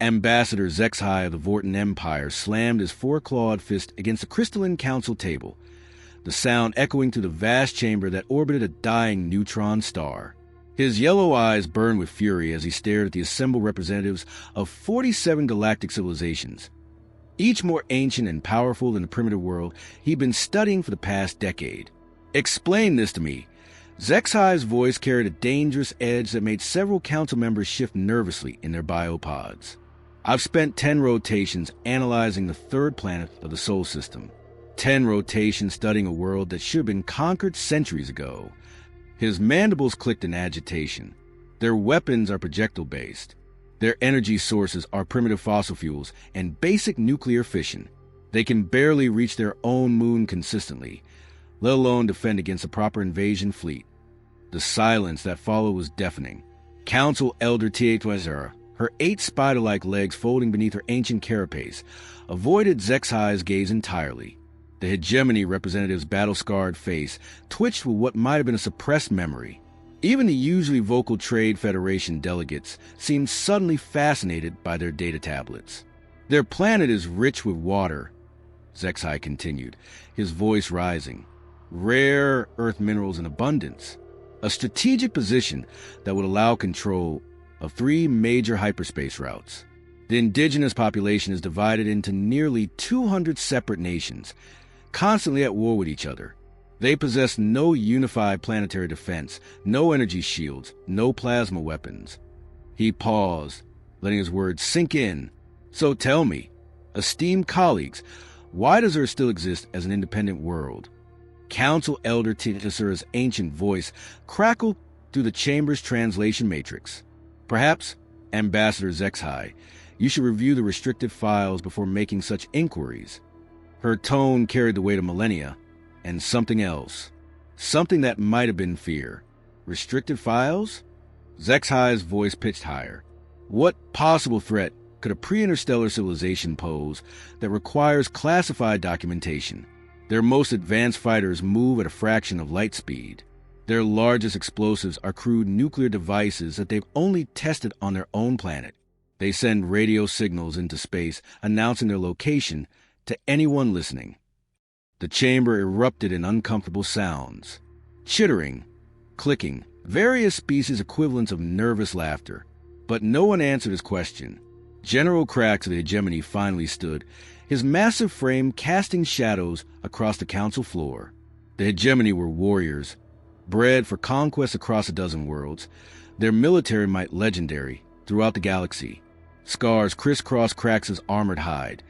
Ambassador HFY of the Vorten Empire slammed his four-clawed fist against the crystalline council table, the sound echoing through the vast chamber that orbited a dying neutron star. His yellow eyes burned with fury as he stared at the assembled representatives of 47 galactic civilizations, each more ancient and powerful than the primitive world he'd been studying for the past decade. "Explain this to me." HFY's voice carried a dangerous edge that made several council members shift nervously in their biopods. "I've spent 10 rotations analyzing the third planet of the Sol system. 10 rotations studying a world that should have been conquered centuries ago." His mandibles clicked in agitation. "Their weapons are projectile-based. Their energy sources are primitive fossil fuels and basic nuclear fission. They can barely reach their own moon consistently, let alone defend against a proper invasion fleet." The silence that followed was deafening. Council Elder Tietwezer, her 8 spider-like legs folding beneath her ancient carapace, avoided HFY's gaze entirely. The hegemony representative's battle-scarred face twitched with what might have been a suppressed memory. Even the usually vocal Trade Federation delegates seemed suddenly fascinated by their data tablets. "Their planet is rich with water," HFY continued, his voice rising. "Rare earth minerals in abundance. A strategic position that would allow control of 3 major hyperspace routes. The indigenous population is divided into nearly 200 separate nations, constantly at war with each other. They possess no unified planetary defense, no energy shields, no plasma weapons." He paused, letting his words sink in. "So tell me, esteemed colleagues, why does Earth still exist as an independent world?" Council Elder Tietweser's ancient voice crackled through the chamber's translation matrix. "Perhaps, Ambassador HFY, you should review the restricted files before making such inquiries." Her tone carried the weight of millennia, and something else. Something that might have been fear. "Restricted files?" HFY's voice pitched higher. "What possible threat could a pre-interstellar civilization pose that requires classified documentation? Their most advanced fighters move at a fraction of light speed. Their largest explosives are crude nuclear devices that they've only tested on their own planet. They send radio signals into space announcing their location to anyone listening." The chamber erupted in uncomfortable sounds. Chittering, clicking, various species equivalents of nervous laughter. But no one answered his question. General Krax of the hegemony finally stood, his massive frame casting shadows across the council floor. The hegemony were warriors, bred for conquest across a dozen worlds, their military might legendary throughout the galaxy. Scars crisscrossed Krax's armored hide,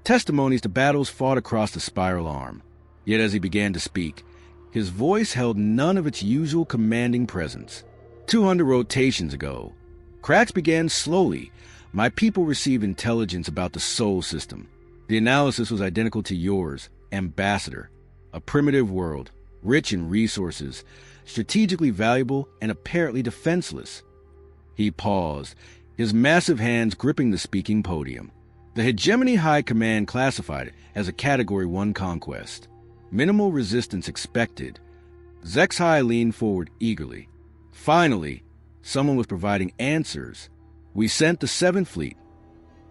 testimonies to battles fought across the spiral arm. Yet as he began to speak, his voice held none of its usual commanding presence. 200 rotations ago, Krax began slowly. "My people received intelligence about the Sol system. The analysis was identical to yours, Ambassador. A primitive world, rich in resources, strategically valuable, and apparently defenseless." He paused, his massive hands gripping the speaking podium. The Hegemony High Command classified it as a Category 1 conquest. Minimal resistance expected. HFY leaned forward eagerly. Finally, someone was providing answers. "We sent the 7th Fleet."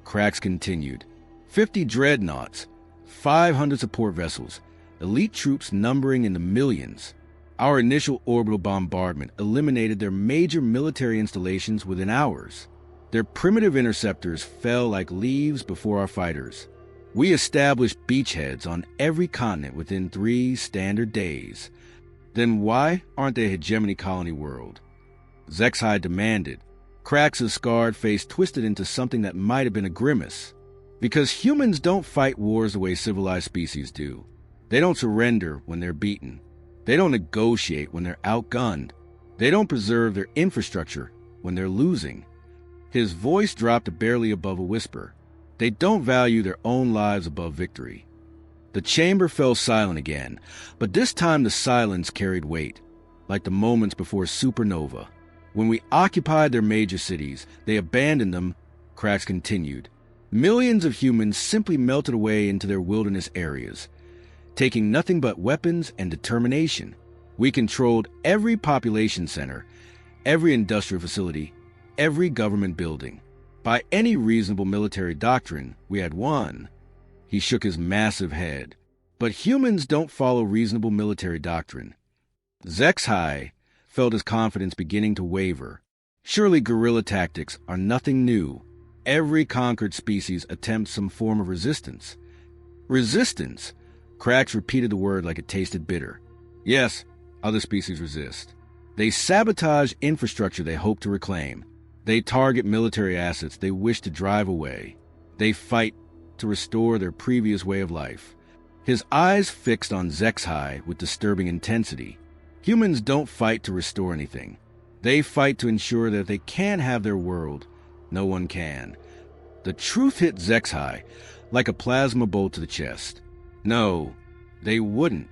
Krax continued. 50 dreadnoughts, 500 support vessels, elite troops numbering in the millions. Our initial orbital bombardment eliminated their major military installations within hours. Their primitive interceptors fell like leaves before our fighters. We established beachheads on every continent within 3 standard days. Then why aren't they a hegemony colony world? HFY demanded. Krax's scarred face twisted into something that might have been a grimace. Because humans don't fight wars the way civilized species do. They don't surrender when they're beaten. They don't negotiate when they're outgunned. They don't preserve their infrastructure when they're losing. His voice dropped barely above a whisper. They don't value their own lives above victory. The chamber fell silent again, but this time the silence carried weight, like the moments before supernova. When we occupied their major cities, they abandoned them, Krax continued. Millions of humans simply melted away into their wilderness areas, taking nothing but weapons and determination. We controlled every population center, every industrial facility, every government building. By any reasonable military doctrine, we had won. He shook his massive head. But humans don't follow reasonable military doctrine. Zexhai felt his confidence beginning to waver. Surely guerrilla tactics are nothing new. Every conquered species attempts some form of resistance. Resistance? Krax repeated the word like it tasted bitter. Yes, other species resist. They sabotage infrastructure they hope to reclaim. They target military assets they wish to drive away. They fight to restore their previous way of life. His eyes fixed on Zexhai with disturbing intensity. Humans don't fight to restore anything. They fight to ensure that if they can have their world, no one can. The truth hit Zexhai like a plasma bolt to the chest. No, they wouldn't.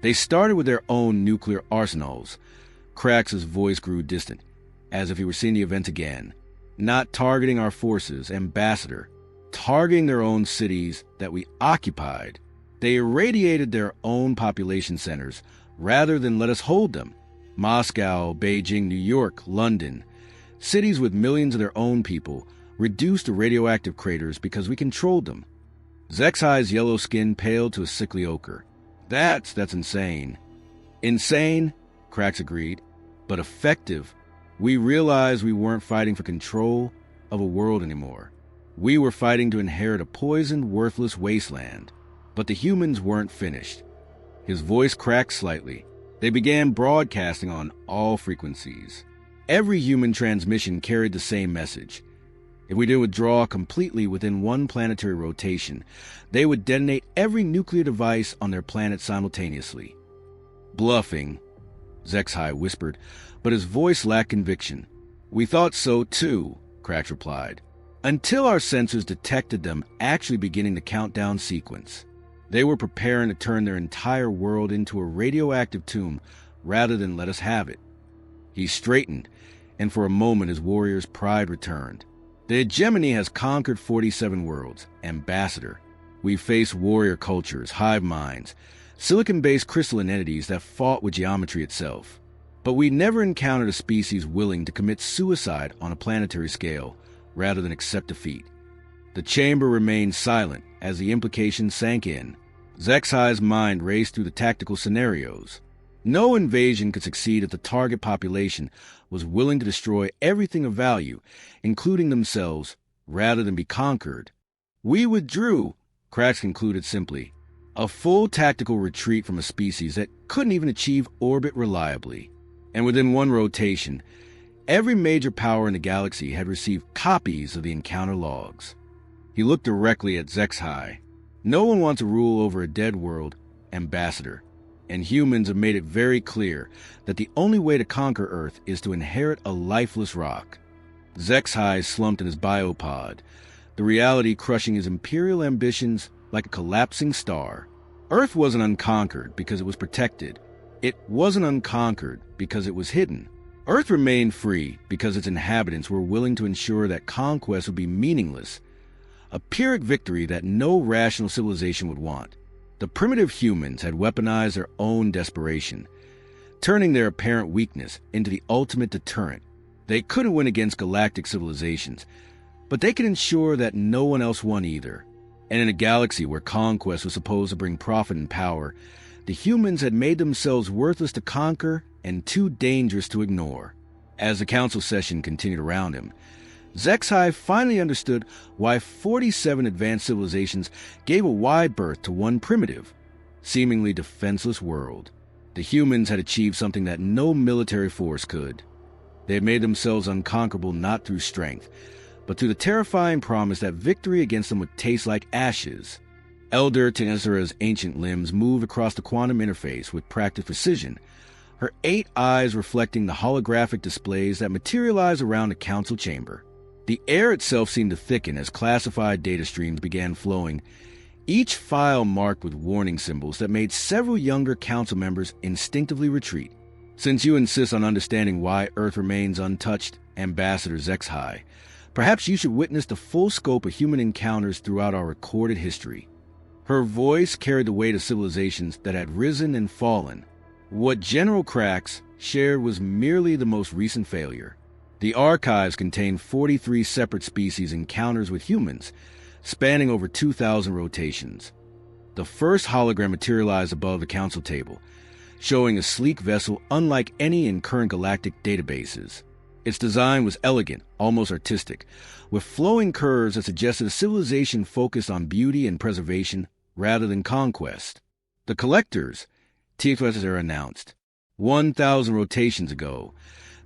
They started with their own nuclear arsenals. Krax's voice grew distant, as if he were seeing the event again. Not targeting our forces, Ambassador. Targeting their own cities that we occupied. They irradiated their own population centers rather than let us hold them. Moscow, Beijing, New York, London. Cities with millions of their own people reduced to radioactive craters because we controlled them. Zexhai's yellow skin paled to a sickly ochre. That's insane. Insane, Krax agreed, but effective. We realized we weren't fighting for control of a world anymore. We were fighting to inherit a poisoned, worthless wasteland. But the humans weren't finished. His voice cracked slightly. They began broadcasting on all frequencies. Every human transmission carried the same message. If we didn't withdraw completely within one planetary rotation, they would detonate every nuclear device on their planet simultaneously. Bluffing, Zexhai whispered, but his voice lacked conviction. We thought so too, Krax replied, until our sensors detected them actually beginning the countdown sequence. They were preparing to turn their entire world into a radioactive tomb rather than let us have it. He straightened, and for a moment his warrior's pride returned. The hegemony has conquered 47 worlds, Ambassador. We faced warrior cultures, hive minds, silicon-based crystalline entities that fought with geometry itself. But we never encountered a species willing to commit suicide on a planetary scale rather than accept defeat. The chamber remained silent as the implications sank in. Zexhai's mind raced through the tactical scenarios. No invasion could succeed if the target population was willing to destroy everything of value, including themselves, rather than be conquered. We withdrew, Krax concluded simply. A full tactical retreat from a species that couldn't even achieve orbit reliably. And within one rotation, every major power in the galaxy had received copies of the encounter logs. He looked directly at Zexhai. No one wants to rule over a dead world, Ambassador. And humans have made it very clear that the only way to conquer Earth is to inherit a lifeless rock. Zexhai slumped in his biopod, the reality crushing his imperial ambitions like a collapsing star. Earth wasn't unconquered because it was protected. It wasn't unconquered because it was hidden. Earth remained free because its inhabitants were willing to ensure that conquest would be meaningless, a Pyrrhic victory that no rational civilization would want. The primitive humans had weaponized their own desperation, turning their apparent weakness into the ultimate deterrent. They couldn't win against galactic civilizations, but they could ensure that no one else won either. And in a galaxy where conquest was supposed to bring profit and power, the humans had made themselves worthless to conquer and too dangerous to ignore. As the council session continued around him, Zexhai finally understood why 47 advanced civilizations gave a wide berth to one primitive, seemingly defenseless world. The humans had achieved something that no military force could. They had made themselves unconquerable not through strength, but through the terrifying promise that victory against them would taste like ashes. Elder Tenessera's ancient limbs moved across the quantum interface with practiced precision, her 8 eyes reflecting the holographic displays that materialized around the council chamber. The air itself seemed to thicken as classified data streams began flowing, each file marked with warning symbols that made several younger council members instinctively retreat. Since you insist on understanding why Earth remains untouched, Ambassador Zexhai, perhaps you should witness the full scope of human encounters throughout our recorded history. Her voice carried the weight of civilizations that had risen and fallen. What General Krax shared was merely the most recent failure. The archives contain 43 separate species encounters with humans, spanning over 2,000 rotations. The first hologram materialized above the council table, showing a sleek vessel unlike any in current galactic databases. Its design was elegant, almost artistic, with flowing curves that suggested a civilization focused on beauty and preservation rather than conquest. The collectors, HFY announced, 1,000 rotations ago,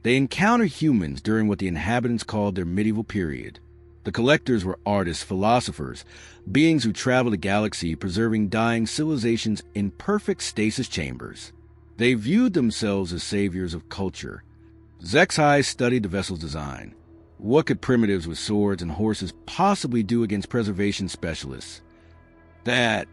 they encountered humans during what the inhabitants called their medieval period. The collectors were artists, philosophers, beings who traveled the galaxy preserving dying civilizations in perfect stasis chambers. They viewed themselves as saviors of culture. HFY studied the vessel's design. What could primitives with swords and horses possibly do against preservation specialists? That,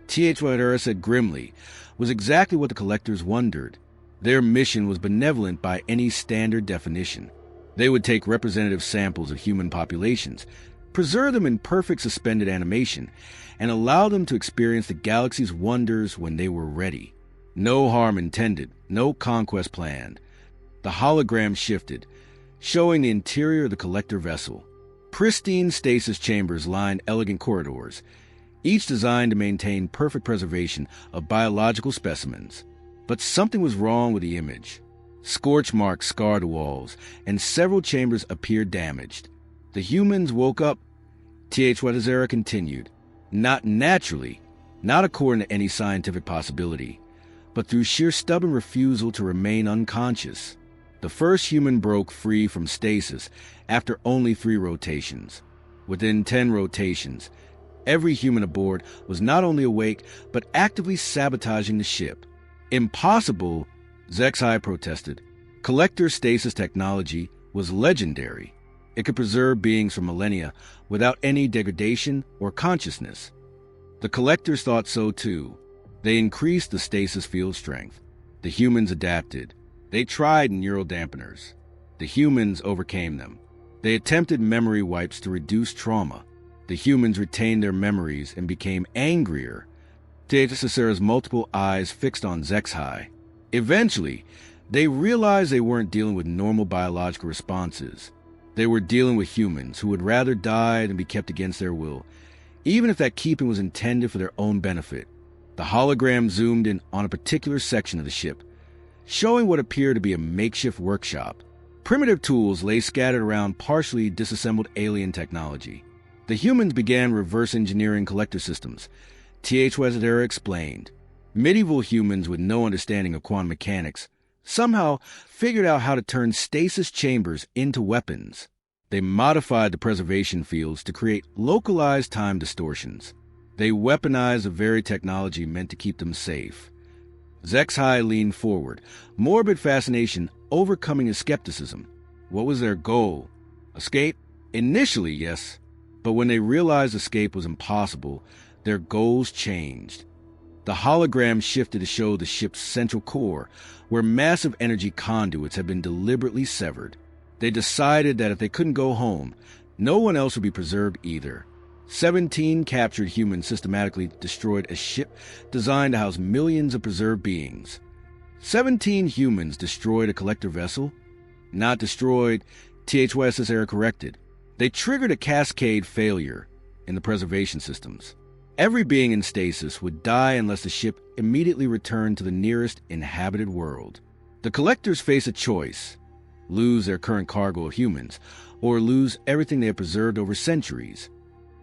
HFY said grimly, was exactly what the collectors wondered. Their mission was benevolent by any standard definition. They would take representative samples of human populations, preserve them in perfect suspended animation, and allow them to experience the galaxy's wonders when they were ready. No harm intended, no conquest planned. The hologram shifted, showing the interior of the collector vessel. Pristine stasis chambers lined elegant corridors, each designed to maintain perfect preservation of biological specimens. But something was wrong with the image. Scorch marks scarred the walls, and several chambers appeared damaged. The humans woke up, HFY continued, not naturally, not according to any scientific possibility, but through sheer stubborn refusal to remain unconscious. The first human broke free from stasis after only 3 rotations. Within 10 rotations, every human aboard was not only awake, but actively sabotaging the ship. Impossible, HFY protested. Collector stasis technology was legendary. It could preserve beings for millennia without any degradation or consciousness. The collectors thought so too. They increased the stasis field strength. The humans adapted. They tried neural dampeners. The humans overcame them. They attempted memory wipes to reduce trauma. The humans retained their memories and became angrier. HFY's multiple eyes fixed on HFY. Eventually, they realized they weren't dealing with normal biological responses. They were dealing with humans who would rather die than be kept against their will, even if that keeping was intended for their own benefit. The hologram zoomed in on a particular section of the ship, showing what appeared to be a makeshift workshop. Primitive tools lay scattered around partially disassembled alien technology. The humans began reverse engineering collector systems, HFY explained. Medieval humans with no understanding of quantum mechanics somehow figured out how to turn stasis chambers into weapons. They modified the preservation fields to create localized time distortions. They weaponized the very technology meant to keep them safe. HFY leaned forward, morbid fascination overcoming his skepticism. What was their goal? Escape? Initially, yes. But when they realized escape was impossible, their goals changed. The hologram shifted to show the ship's central core, where massive energy conduits had been deliberately severed. They decided that if they couldn't go home, no one else would be preserved either. 17 captured humans systematically destroyed a ship designed to house millions of preserved beings. 17 humans destroyed a collector vessel? Not destroyed, HFY corrected. They triggered a cascade failure in the preservation systems. Every being in stasis would die unless the ship immediately returned to the nearest inhabited world. The collectors face a choice: lose their current cargo of humans, or lose everything they have preserved over centuries.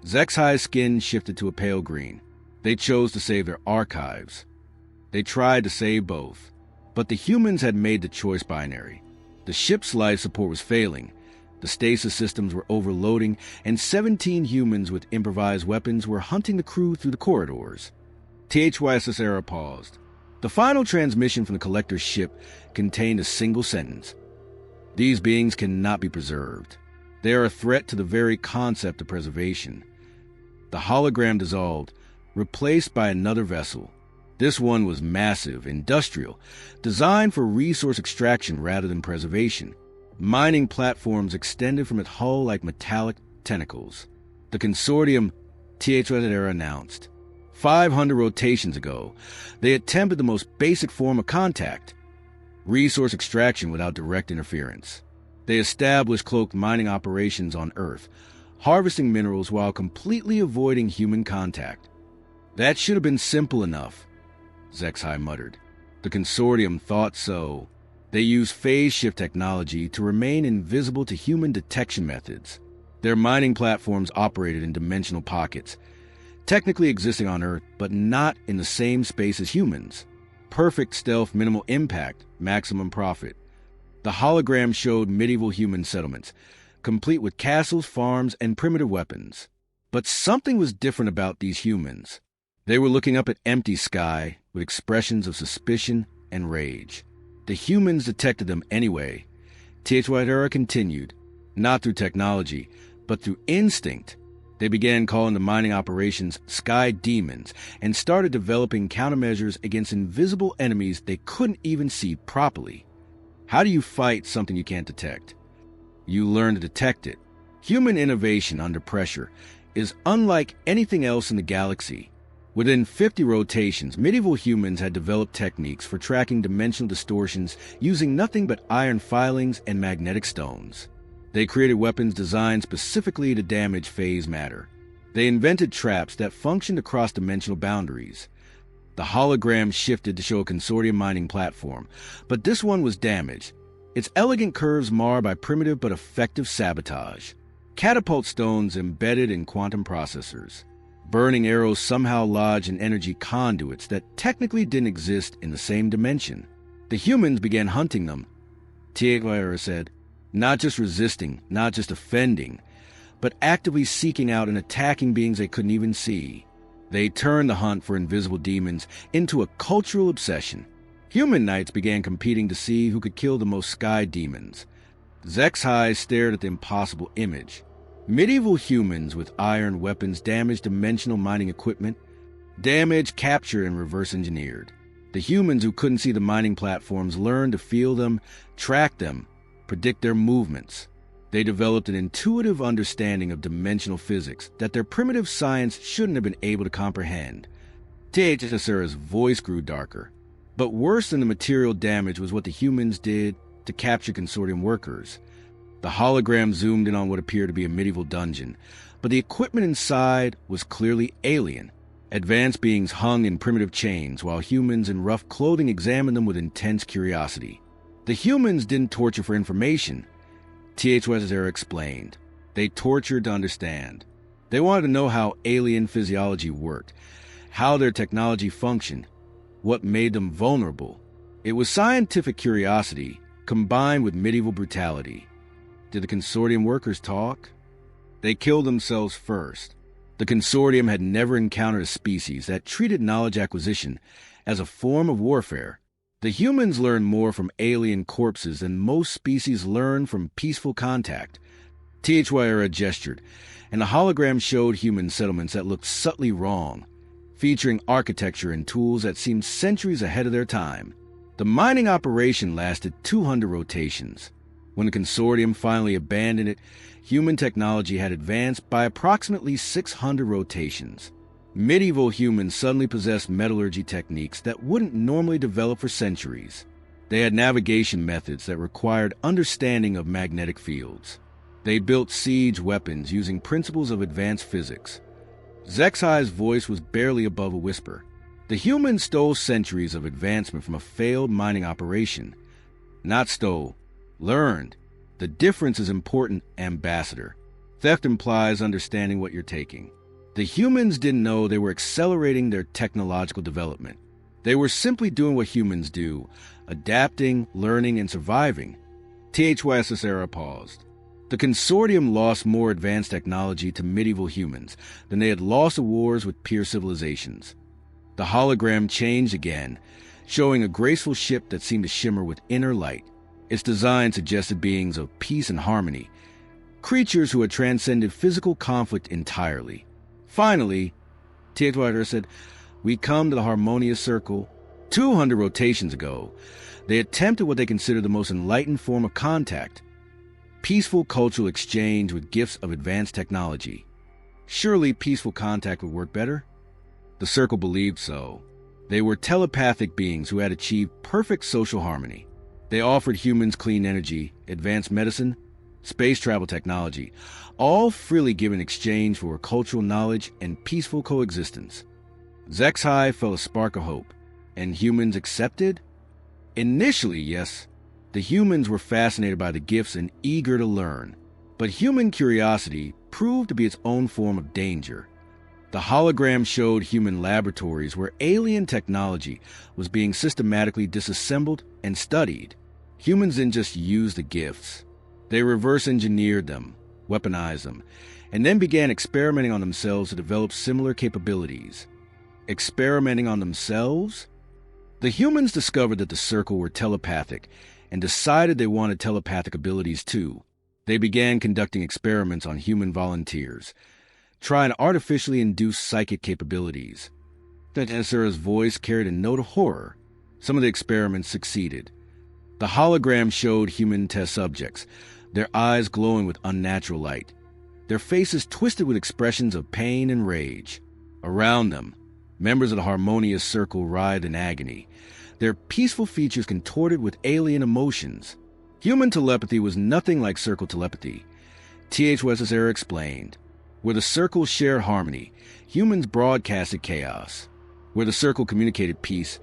HFY's skin shifted to a pale green. They chose to save their archives. They tried to save both, but the humans had made the choice binary. The ship's life support was failing. The stasis systems were overloading, and 17 humans with improvised weapons were hunting the crew through the corridors. HFY paused. The final transmission from the collector's ship contained a single sentence: "These beings cannot be preserved. They are a threat to the very concept of preservation." The hologram dissolved, replaced by another vessel. This one was massive, industrial, designed for resource extraction rather than preservation. Mining platforms extended from its hull like metallic tentacles. The consortium, HFY announced. 500 rotations ago, they attempted the most basic form of contact: resource extraction without direct interference. They established cloaked mining operations on Earth, harvesting minerals while completely avoiding human contact. That should have been simple enough, Zexai muttered. The consortium thought so. They used phase shift technology to remain invisible to human detection methods. Their mining platforms operated in dimensional pockets, technically existing on Earth, but not in the same space as humans. Perfect stealth, minimal impact, maximum profit. The hologram showed medieval human settlements, complete with castles, farms, and primitive weapons. But something was different about these humans. They were looking up at empty sky with expressions of suspicion and rage. The humans detected them anyway. HFY continued, not through technology, but through instinct. They began calling the mining operations sky demons and started developing countermeasures against invisible enemies they couldn't even see properly. How do you fight something you can't detect? You learn to detect it. Human innovation under pressure is unlike anything else in the galaxy. Within 50 rotations, medieval humans had developed techniques for tracking dimensional distortions using nothing but iron filings and magnetic stones. They created weapons designed specifically to damage phase matter. They invented traps that functioned across dimensional boundaries. The hologram shifted to show a consortium mining platform, but this one was damaged, its elegant curves marred by primitive but effective sabotage. Catapult stones embedded in quantum processors. Burning arrows somehow lodged in energy conduits that technically didn't exist in the same dimension. The humans began hunting them, HFY said, not just resisting, not just offending, but actively seeking out and attacking beings they couldn't even see. They turned the hunt for invisible demons into a cultural obsession. Human knights began competing to see who could kill the most sky demons. Zexai stared at the impossible image. Medieval humans with iron weapons damaged dimensional mining equipment, damaged, captured, and reverse engineered. The humans who couldn't see the mining platforms learned to feel them, track them, predict their movements. They developed an intuitive understanding of dimensional physics that their primitive science shouldn't have been able to comprehend. HFY's voice grew darker. But worse than the material damage was what the humans did to capture consortium workers. The hologram zoomed in on what appeared to be a medieval dungeon, but the equipment inside was clearly alien. Advanced beings hung in primitive chains, while humans in rough clothing examined them with intense curiosity. The humans didn't torture for information, HFY explained. They tortured to understand. They wanted to know how alien physiology worked, how their technology functioned, what made them vulnerable. It was scientific curiosity combined with medieval brutality. Did the consortium workers talk? They killed themselves first. The consortium had never encountered a species that treated knowledge acquisition as a form of warfare. The humans learned more from alien corpses than most species learn from peaceful contact. HFY gestured, and the hologram showed human settlements that looked subtly wrong, featuring architecture and tools that seemed centuries ahead of their time. The mining operation lasted 200 rotations. When the consortium finally abandoned it, human technology had advanced by approximately 600 rotations. Medieval humans suddenly possessed metallurgy techniques that wouldn't normally develop for centuries. They had navigation methods that required understanding of magnetic fields. They built siege weapons using principles of advanced physics. Zexai's voice was barely above a whisper. The humans stole centuries of advancement from a failed mining operation. Not stole, learned. The difference is important, Ambassador. Theft implies understanding what you're taking. The humans didn't know they were accelerating their technological development. They were simply doing what humans do, adapting, learning, and surviving. HFY paused. The consortium lost more advanced technology to medieval humans than they had lost the wars with peer civilizations. The hologram changed again, showing a graceful ship that seemed to shimmer with inner light. Its design suggested beings of peace and harmony, creatures who had transcended physical conflict entirely. Finally, HFY said, "We come to the harmonious circle." 200 rotations ago, they attempted what they considered the most enlightened form of contact, peaceful cultural exchange with gifts of advanced technology. Surely peaceful contact would work better? The circle believed so. They were telepathic beings who had achieved perfect social harmony. They offered humans clean energy, advanced medicine, space travel technology, all freely given in exchange for cultural knowledge and peaceful coexistence. Zexhai felt a spark of hope, and humans accepted? Initially, yes. The humans were fascinated by the gifts and eager to learn. But human curiosity proved to be its own form of danger. The hologram showed human laboratories where alien technology was being systematically disassembled and studied. Humans didn't just use the gifts. They reverse-engineered them, weaponized them, and then began experimenting on themselves to develop similar capabilities. Experimenting on themselves? The humans discovered that the Circle were telepathic and decided they wanted telepathic abilities too. They began conducting experiments on human volunteers, trying to artificially induce psychic capabilities. Asura's voice carried a note of horror. Some of the experiments succeeded. The hologram showed human test subjects, their eyes glowing with unnatural light, their faces twisted with expressions of pain and rage. Around them, members of the harmonious Circle writhed in agony, their peaceful features contorted with alien emotions. Human telepathy was nothing like Circle telepathy. HFY explained. Where the Circle shared harmony, humans broadcasted chaos. Where the Circle communicated peace,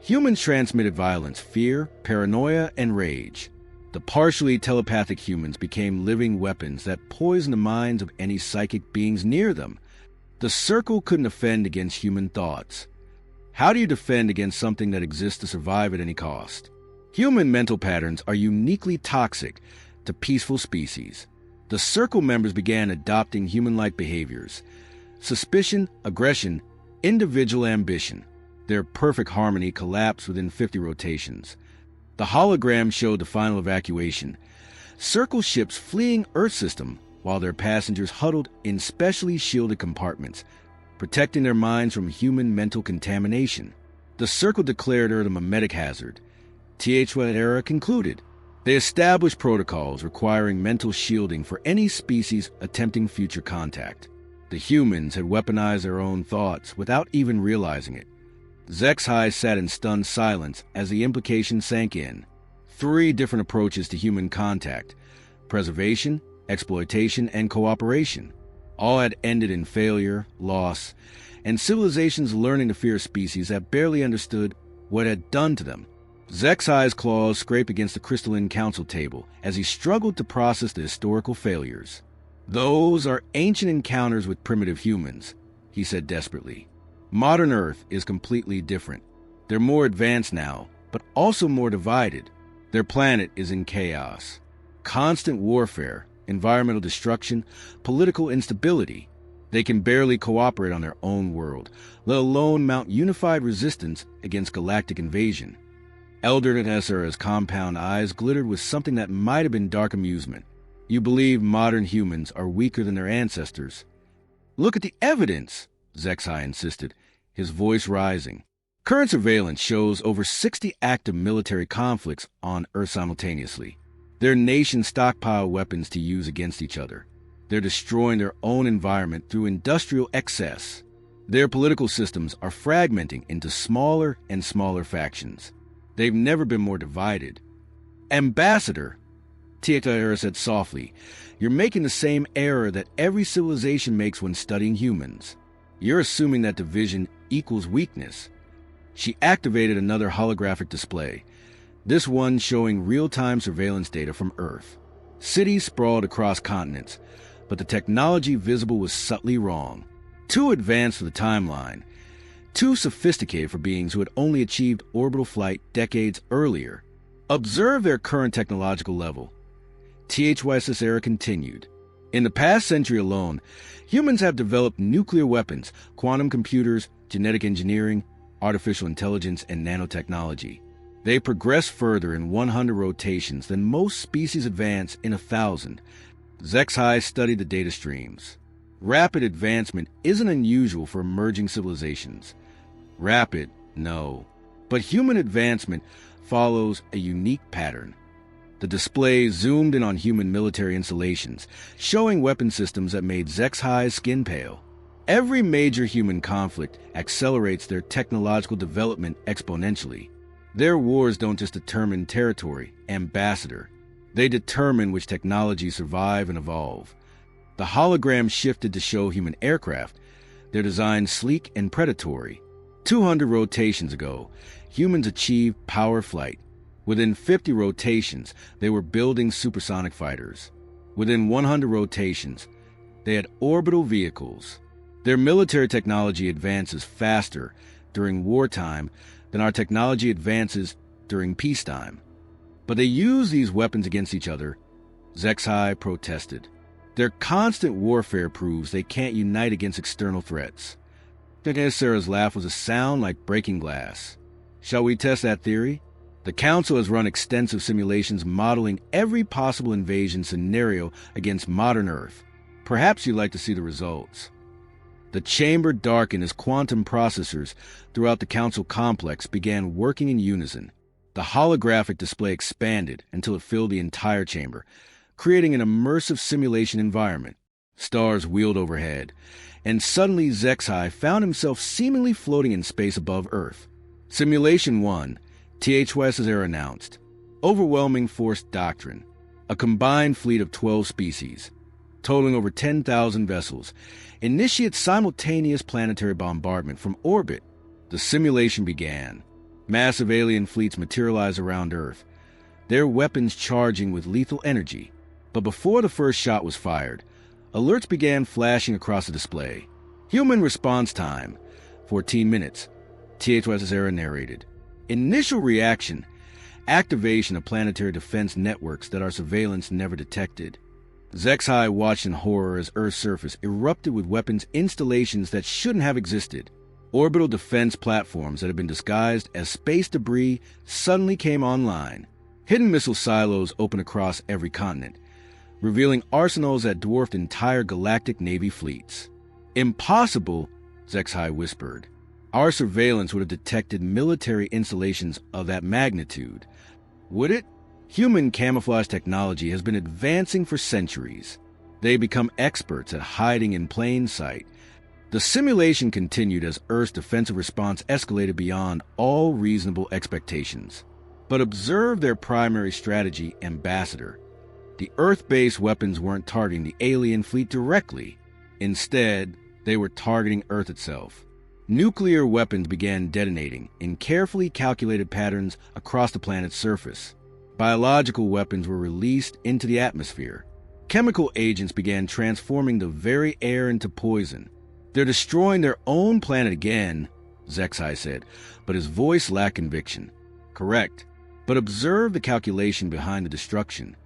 humans transmitted violence, fear, paranoia, and rage. The partially telepathic humans became living weapons that poisoned the minds of any psychic beings near them. The Circle couldn't defend against human thoughts. How do you defend against something that exists to survive at any cost? Human mental patterns are uniquely toxic to peaceful species. The Circle members began adopting human-like behaviors: suspicion, aggression, individual ambition. Their perfect harmony collapsed within 50 rotations. The hologram showed the final evacuation. Circle ships fleeing Earth system while their passengers huddled in specially shielded compartments, protecting their minds from human mental contamination. The Circle declared Earth a memetic hazard. HFY concluded. They established protocols requiring mental shielding for any species attempting future contact. The humans had weaponized their own thoughts without even realizing it. Zexhai sat in stunned silence as the implication sank in. 3 different approaches to human contact: preservation, exploitation, and cooperation. All had ended in failure, loss, and civilizations learning to fear species that barely understood what it had done to them. Zexhai's claws scraped against the crystalline council table as he struggled to process the historical failures. "Those are ancient encounters with primitive humans," he said desperately. "Modern Earth is completely different. They're more advanced now, but also more divided. Their planet is in chaos. Constant warfare, environmental destruction, political instability. They can barely cooperate on their own world, let alone mount unified resistance against galactic invasion." Elder Asura's compound eyes glittered with something that might have been dark amusement. "You believe modern humans are weaker than their ancestors?" "Look at the evidence," Zexhai insisted, his voice rising. "Current surveillance shows over 60 active military conflicts on Earth simultaneously. Their nations stockpile weapons to use against each other. They're destroying their own environment through industrial excess. Their political systems are fragmenting into smaller and smaller factions. They've never been more divided." "Ambassador," HFY said softly, "you're making the same error that every civilization makes when studying humans. You're assuming that division equals weakness." She activated another holographic display, this one showing real-time surveillance data from Earth. Cities sprawled across continents, but the technology visible was subtly wrong. Too advanced for the timeline. Too sophisticated for beings who had only achieved orbital flight decades earlier. "Observe their current technological level," HFY continued. "In the past century alone, humans have developed nuclear weapons, quantum computers, genetic engineering, artificial intelligence, and nanotechnology. They progressed further in 100 rotations than most species advance in 1,000. Zexhai studied the data streams. Rapid advancement isn't unusual for emerging civilizations. Rapid, no. But human advancement follows a unique pattern. The display zoomed in on human military installations, showing weapon systems that made Zexhai's skin pale. Every major human conflict accelerates their technological development exponentially. Their wars don't just determine territory, ambassador. They determine which technologies survive and evolve. The hologram shifted to show human aircraft. They're designed sleek and predatory. 200 rotations ago, humans achieved power flight. Within 50 rotations, they were building supersonic fighters. Within 100 rotations, they had orbital vehicles. Their military technology advances faster during wartime than our technology advances during peacetime. But they use these weapons against each other. Zexai protested. Their constant warfare proves they can't unite against external threats. Sarah's laugh was a sound like breaking glass. Shall we test that theory? The Council has run extensive simulations modeling every possible invasion scenario against modern Earth. Perhaps you'd like to see the results. The chamber darkened as quantum processors throughout the Council complex began working in unison. The holographic display expanded until it filled the entire chamber, creating an immersive simulation environment. Stars wheeled overhead, and suddenly Zexai found himself seemingly floating in space above Earth. Simulation 1, THY's era announced. Overwhelming Force Doctrine. A combined fleet of 12 species, totaling over 10,000 vessels, initiates simultaneous planetary bombardment from orbit. The simulation began. Massive alien fleets materialized around Earth, their weapons charging with lethal energy. But before the first shot was fired, alerts began flashing across the display. Human response time, 14 minutes, THY's era narrated. Initial reaction, activation of planetary defense networks that our surveillance never detected. Zexai watched in horror as Earth's surface erupted with weapons installations that shouldn't have existed. Orbital defense platforms that had been disguised as space debris suddenly came online. Hidden missile silos opened across every continent, revealing arsenals that dwarfed entire galactic navy fleets. Impossible, Zexai whispered. Our surveillance would have detected military installations of that magnitude. Would it? Human camouflage technology has been advancing for centuries. They become experts at hiding in plain sight. The simulation continued as Earth's defensive response escalated beyond all reasonable expectations. But observe their primary strategy, Ambassador. The Earth-based weapons weren't targeting the alien fleet directly. Instead, they were targeting Earth itself. Nuclear weapons began detonating in carefully calculated patterns across the planet's surface. Biological weapons were released into the atmosphere. Chemical agents began transforming the very air into poison. They're destroying their own planet again, Zexai said, but his voice lacked conviction. Correct, but observe the calculation behind the destruction.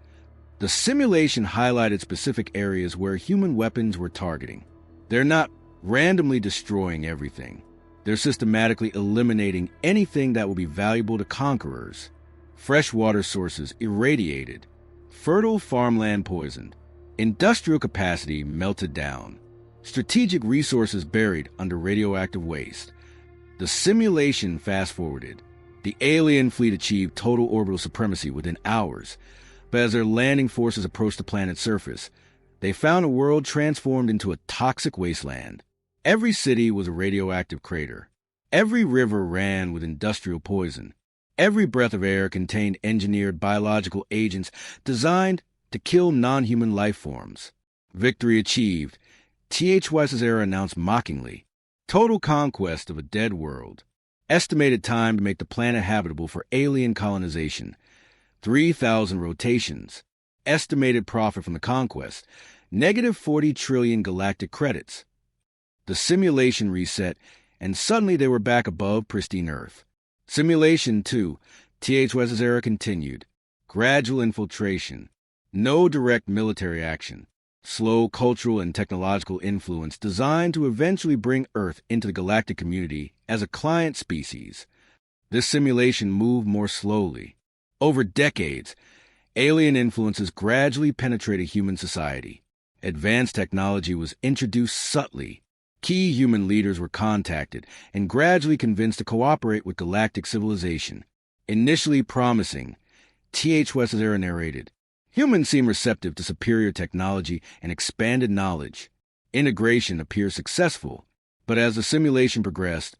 The simulation highlighted specific areas where human weapons were targeting. They're not randomly destroying everything. They're systematically eliminating anything that will be valuable to conquerors. Freshwater sources irradiated, fertile farmland poisoned, industrial capacity melted down, strategic resources buried under radioactive waste. The simulation fast-forwarded. The alien fleet achieved total orbital supremacy within hours, but as their landing forces approached the planet's surface, they found a world transformed into a toxic wasteland. Every city was a radioactive crater. Every river ran with industrial poison. Every breath of air contained engineered biological agents designed to kill non-human life forms. Victory achieved, THY's era announced mockingly. Total conquest of a dead world. Estimated time to make the planet habitable for alien colonization, 3,000 rotations. Estimated profit from the conquest, negative 40 trillion galactic credits. The simulation reset, and suddenly they were back above pristine Earth. Simulation 2, THY's era continued. Gradual infiltration. No direct military action. Slow cultural and technological influence designed to eventually bring Earth into the galactic community as a client species. This simulation moved more slowly. Over decades, alien influences gradually penetrated human society. Advanced technology was introduced subtly. Key human leaders were contacted and gradually convinced to cooperate with galactic civilization. Initially promising, THY's era narrated. Humans seem receptive to superior technology and expanded knowledge. Integration appears successful, but as the simulation progressed,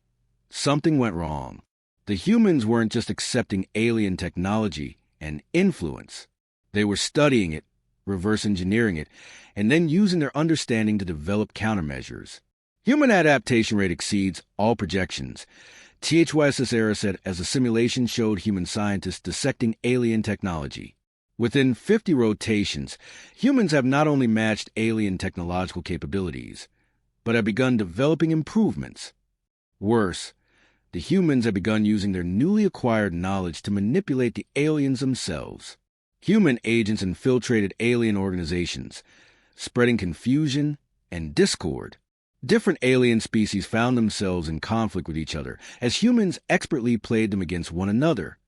something went wrong. The humans weren't just accepting alien technology and influence. They were studying it, reverse engineering it, and then using their understanding to develop countermeasures. Human adaptation rate exceeds all projections. THYSS era said as a simulation showed human scientists dissecting alien technology. Within 50 rotations, humans have not only matched alien technological capabilities, but have begun developing improvements. Worse, the humans have begun using their newly acquired knowledge to manipulate the aliens themselves. Human agents infiltrated alien organizations, spreading confusion and discord. Different alien species found themselves in conflict with each other as humans expertly played them against one another.